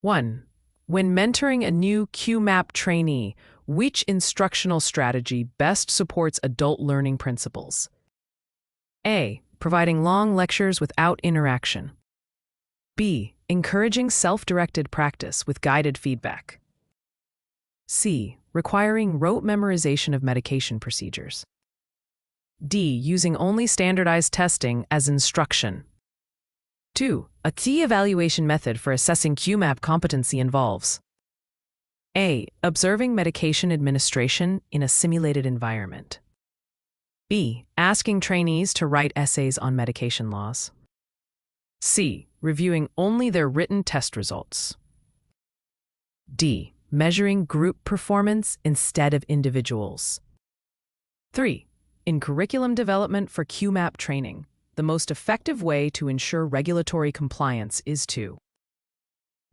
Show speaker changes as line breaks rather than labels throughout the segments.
1. When mentoring a new qmap trainee, which instructional strategy best supports adult learning principles? A. Providing long lectures without interaction. B. Encouraging self-directed practice with guided feedback. C. Requiring rote memorization of medication procedures. D. Using only standardized testing as instruction. 2. A key evaluation method for assessing qmap competency involves A. Observing medication administration in a simulated environment. B. Asking trainees to write essays on medication laws. C. Reviewing only their written test results. D. Measuring group performance instead of individuals. 3. In curriculum development for qmap training, the most effective way to ensure regulatory compliance is to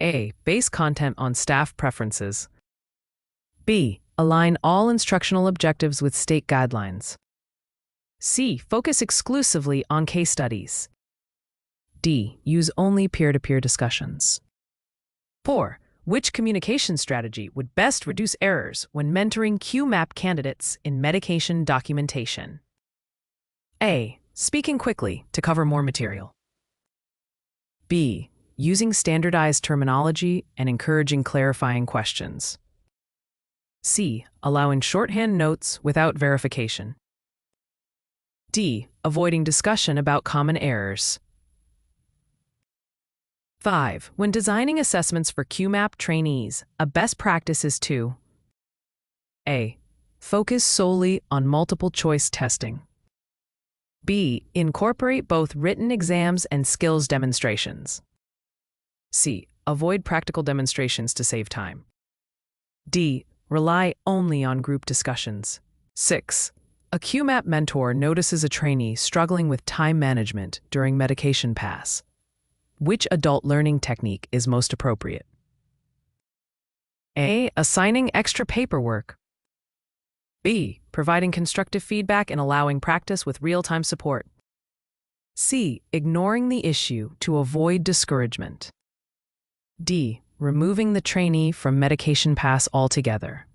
A. Base content on staff preferences. B. Align all instructional objectives with state guidelines. C. Focus exclusively on case studies. D. Use only peer-to-peer discussions. 4. Which communication strategy would best reduce errors when mentoring qmap candidates in medication documentation? A. Speaking quickly to cover more material. B. Using standardized terminology and encouraging clarifying questions. C. Allowing shorthand notes without verification. D. Avoiding discussion about common errors. 5. When designing assessments for qmap trainees, a best practice is to A. Focus solely on multiple choice testing. B. Incorporate both written exams and skills demonstrations. C. Avoid practical demonstrations to save time. D. Rely only on group discussions. 6. A qmap mentor notices a trainee struggling with time management during medication pass. Which adult learning technique is most appropriate? A. Assigning extra paperwork. B. Providing constructive feedback and allowing practice with real-time support. C. Ignoring the issue to avoid discouragement. D. Removing the trainee from medication pass altogether.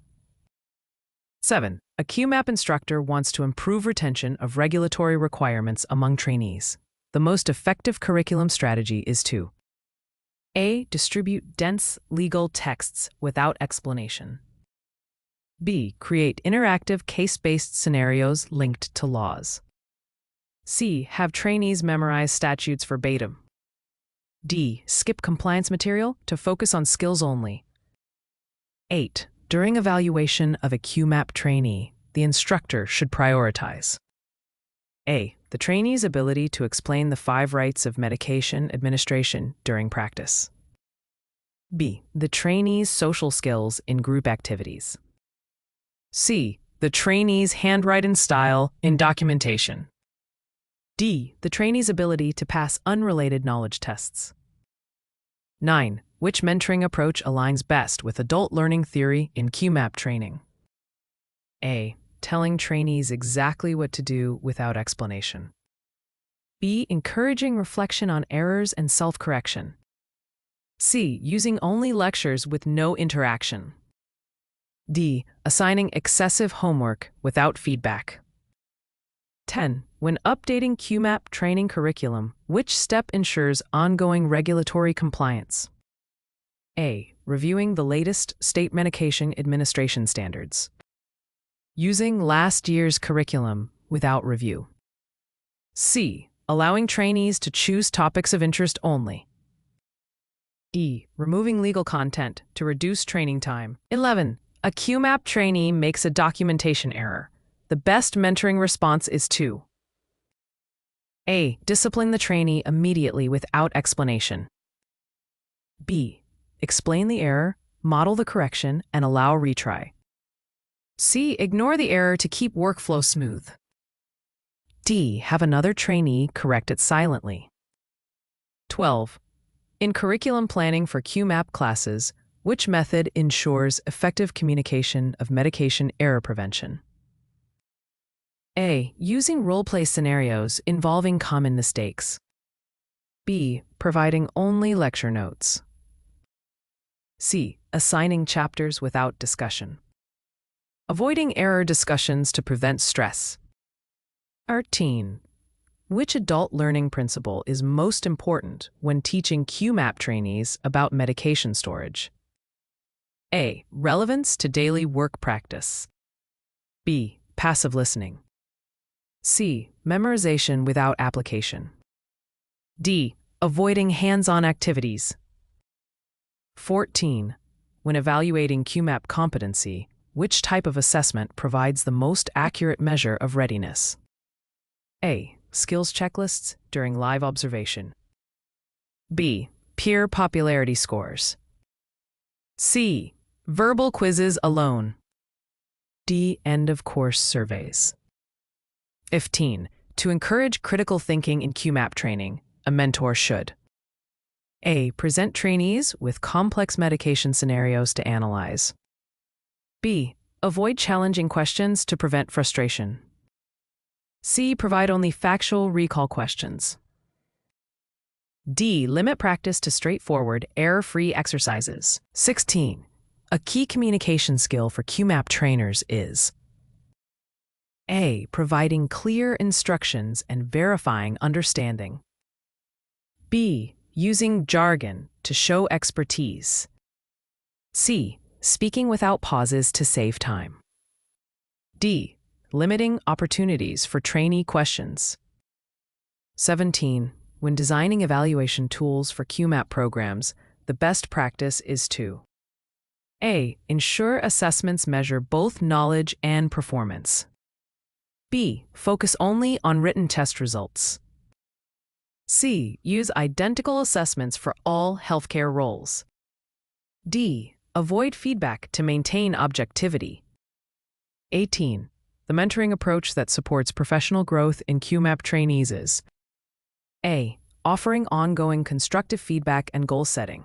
7. A qmap instructor wants to improve retention of regulatory requirements among trainees. The most effective curriculum strategy is to A. Distribute dense legal texts without explanation. B. Create interactive case-based scenarios linked to laws. C. Have trainees memorize statutes verbatim. D. Skip compliance material to focus on skills only. 8. During evaluation of a qmap trainee, the instructor should prioritize A. The trainee's ability to explain the 5 rights of medication administration during practice. B. The trainee's social skills in group activities. C. The trainee's handwriting style in documentation. D. The trainee's ability to pass unrelated knowledge tests. 9. Which mentoring approach aligns best with adult learning theory in qmap training? A. Telling trainees exactly what to do without explanation. B. Encouraging reflection on errors and self-correction. C. Using only lectures with no interaction. D. Assigning excessive homework without feedback. 10. When updating qmap training curriculum, which step ensures ongoing regulatory compliance? A. Reviewing the latest state medication administration standards. Using last year's curriculum without review. C. Allowing trainees to choose topics of interest only. E. Removing legal content to reduce training time. 11. A qmap trainee makes a documentation error. The best mentoring response is to A. Discipline the trainee immediately without explanation. B. Explain the error, model the correction, and allow retry. C. Ignore the error to keep workflow smooth. D. Have another trainee correct it silently. 12. In curriculum planning for qmap classes, which method ensures effective communication of medication error prevention? A. Using role-play scenarios involving common mistakes. B. Providing only lecture notes. C. Assigning chapters without discussion. Avoiding error discussions to prevent stress. 13. Which adult learning principle is most important when teaching qmap trainees about medication storage? A. Relevance to daily work practice. B. Passive listening. C. Memorization without application. D. Avoiding hands-on activities. 14. When evaluating qmap competency, which type of assessment provides the most accurate measure of readiness? A. Skills checklists during live observation. B. Peer popularity scores. C. Verbal quizzes alone. D. End-of-course surveys. 15. To encourage critical thinking in qmap training, a mentor should: A. Present trainees with complex medication scenarios to analyze. B. Avoid challenging questions to prevent frustration. C. Provide only factual recall questions. D. Limit practice to straightforward, error-free exercises. 16. A key communication skill for qmap trainers is: A. Providing clear instructions and verifying understanding. B. Using jargon to show expertise. C. Speaking without pauses to save time. D. Limiting opportunities for trainee questions. 17. When designing evaluation tools for qmap programs, the best practice is to: A. Ensure assessments measure both knowledge and performance. B. Focus only on written test results. C. Use identical assessments for all healthcare roles. D. Avoid feedback to maintain objectivity. 18. The mentoring approach that supports professional growth in qmap trainees is: A. Offering ongoing constructive feedback and goal setting.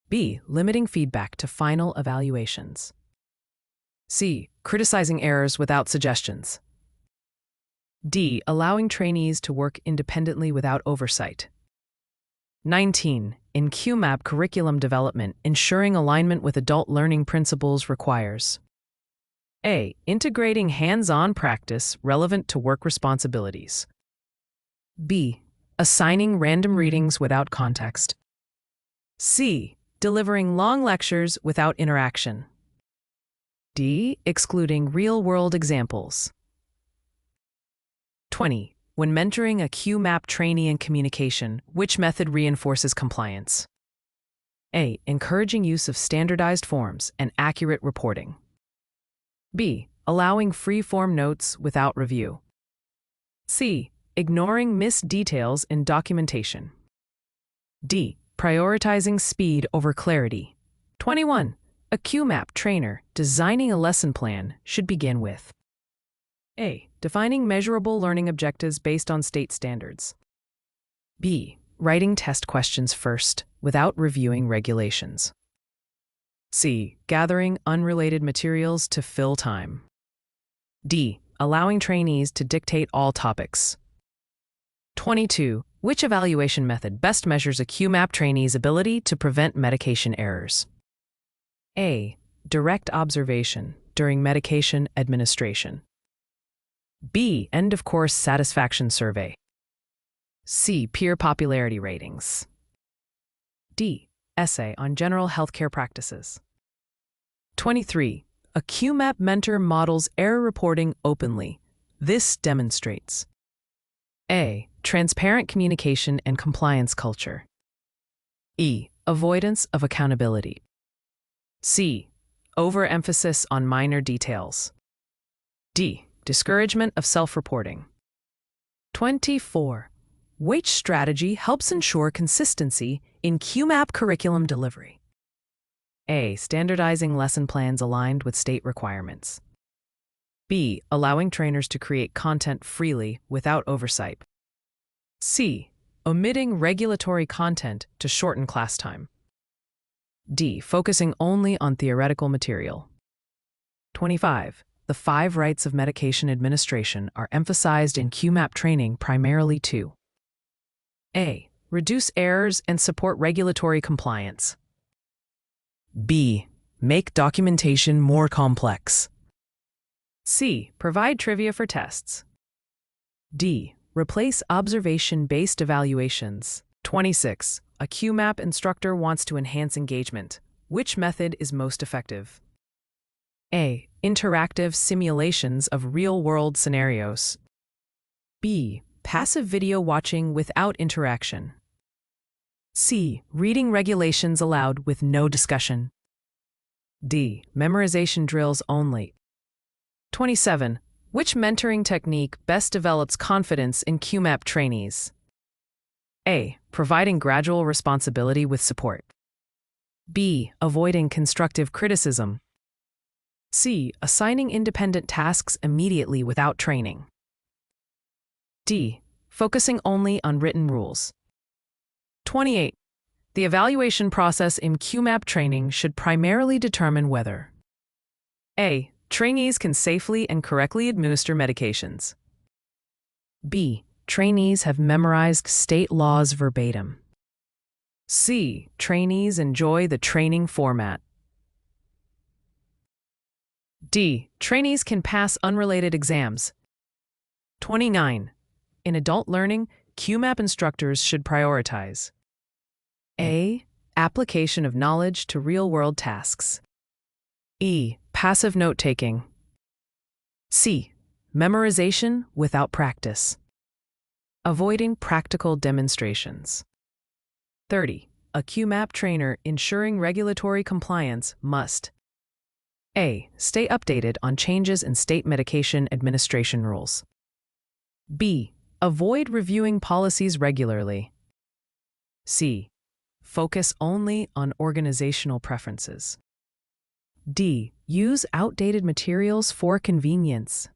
B. Limiting feedback to final evaluations. C. Criticizing errors without suggestions. D. Allowing trainees to work independently without oversight. 19. In qmap curriculum development, ensuring alignment with adult learning principles requires: A. Integrating hands-on practice relevant to work responsibilities. B. Assigning random readings without context. C. Delivering long lectures without interaction. D. Excluding real-world examples. 20. When mentoring a qmap trainee in communication, which method reinforces compliance? A. Encouraging use of standardized forms and accurate reporting. B. Allowing free-form notes without review. C. Ignoring missed details in documentation. D. Prioritizing speed over clarity. 21. A qmap trainer designing a lesson plan should begin with: A. Defining measurable learning objectives based on state standards. B. Writing test questions first, without reviewing regulations. C. Gathering unrelated materials to fill time. D. Allowing trainees to dictate all topics. 22. Which evaluation method best measures a qmap trainee's ability to prevent medication errors? A. Direct observation during medication administration. B. End-of-course satisfaction survey. C. Peer popularity ratings. D. Essay on general healthcare practices. 23. A qmap mentor models error reporting openly. This demonstrates: A. Transparent communication and compliance culture. E. Avoidance of accountability. C. Overemphasis on minor details. D. Discouragement of self-reporting. 24. Which strategy helps ensure consistency in qmap curriculum delivery? A. Standardizing lesson plans aligned with state requirements. B. Allowing trainers to create content freely without oversight. C. Omitting regulatory content to shorten class time. D. Focusing only on theoretical material. 25. The 5 rights of medication administration are emphasized in qmap training primarily to: A. Reduce errors and support regulatory compliance. B. Make documentation more complex. C. Provide trivia for tests. D. Replace observation-based evaluations. 26. A qmap instructor wants to enhance engagement. Which method is most effective? A. Interactive simulations of real-world scenarios. B. Passive video watching without interaction. C. Reading regulations aloud with no discussion. D. Memorization drills only. 27. Which mentoring technique best develops confidence in qmap trainees? A. Providing gradual responsibility with support. B. Avoiding constructive criticism. C. Assigning independent tasks immediately without training. D. Focusing only on written rules. 28. The evaluation process in qmap training should primarily determine whether A. Trainees can safely and correctly administer medications. B. Trainees have memorized state laws verbatim. C. Trainees enjoy the training format. D. Trainees can pass unrelated exams. 29. In adult learning, qmap instructors should prioritize A. Application of knowledge to real-world tasks. E. Passive note-taking. C. Memorization without practice. Avoiding practical demonstrations. 30. A qmap trainer ensuring regulatory compliance must A. Stay updated on changes in state medication administration rules. B. Avoid reviewing policies regularly. C. Focus only on organizational preferences. D. Use outdated materials for convenience.